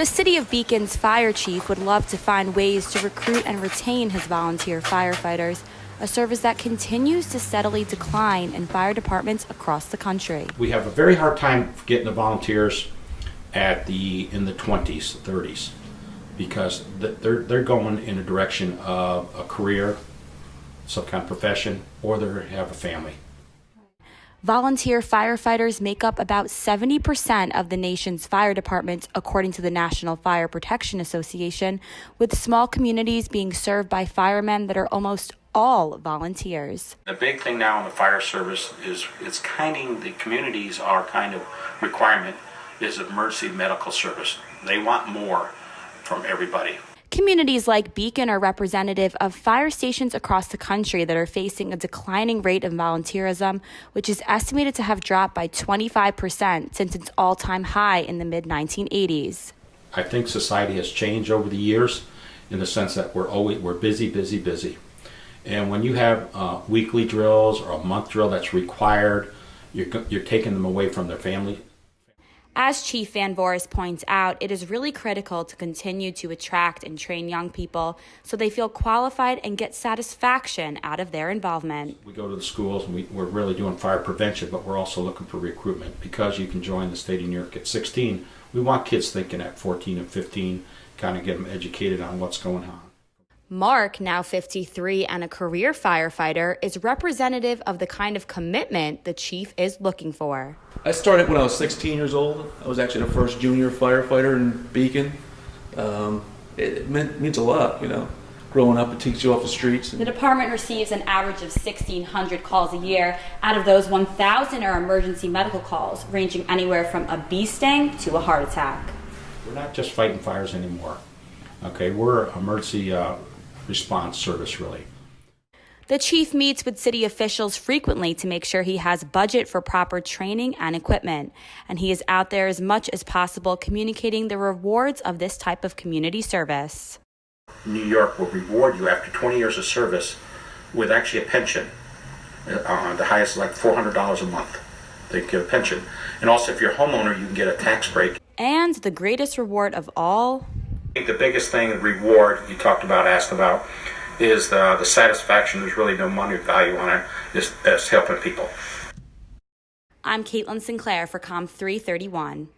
The City of Beacon's fire chief would love to find ways to recruit and retain his volunteer firefighters, a service that continues to steadily decline in fire departments across the country. We have a very hard time getting the volunteers in the 20s, 30s, because they're going in a direction of a career, some kind of profession, or they have a family. Volunteer firefighters make up about 70% of the nation's fire departments, according to the National Fire Protection Association, with small communities being served by firemen that are almost all volunteers. The big thing now in the fire service is the communities are kind of requirement is emergency medical service. They want more from everybody. Communities like Beacon are representative of fire stations across the country that are facing a declining rate of volunteerism, which is estimated to have dropped by 25% since its all-time high in the mid-1980s. I think society has changed over the years in the sense that we're busy. And when you have weekly drills or a month drill that's required, you're taking them away from their family. As Chief Van Voris points out, it is really critical to continue to attract and train young people so they feel qualified and get satisfaction out of their involvement. We go to the schools and we're really doing fire prevention, but we're also looking for recruitment. Because you can join the state of New York at 16, we want kids thinking at 14 and 15, kind of get them educated on what's going on. Mark, now 53 and a career firefighter, is representative of the kind of commitment the chief is looking for. I started when I was 16 years old. I was actually the first junior firefighter in Beacon. It means a lot, growing up, it takes you off the streets. The department receives an average of 1,600 calls a year. Out of those, 1,000 are emergency medical calls, ranging anywhere from a bee sting to a heart attack. We're not just fighting fires anymore. Okay, we're an emergency response service, really. The chief meets with city officials frequently to make sure he has budget for proper training and equipment, and he is out there as much as possible communicating the rewards of this type of community service. New York will reward you after 20 years of service with actually a pension. The highest is like $400 a month. They give a pension. And also if you're a homeowner, you can get a tax break. And the greatest reward of all, I think the biggest thing, the reward you asked about, is the satisfaction. There's really no money value on it. It's helping people. I'm Caitlin Sinclair for Com 331.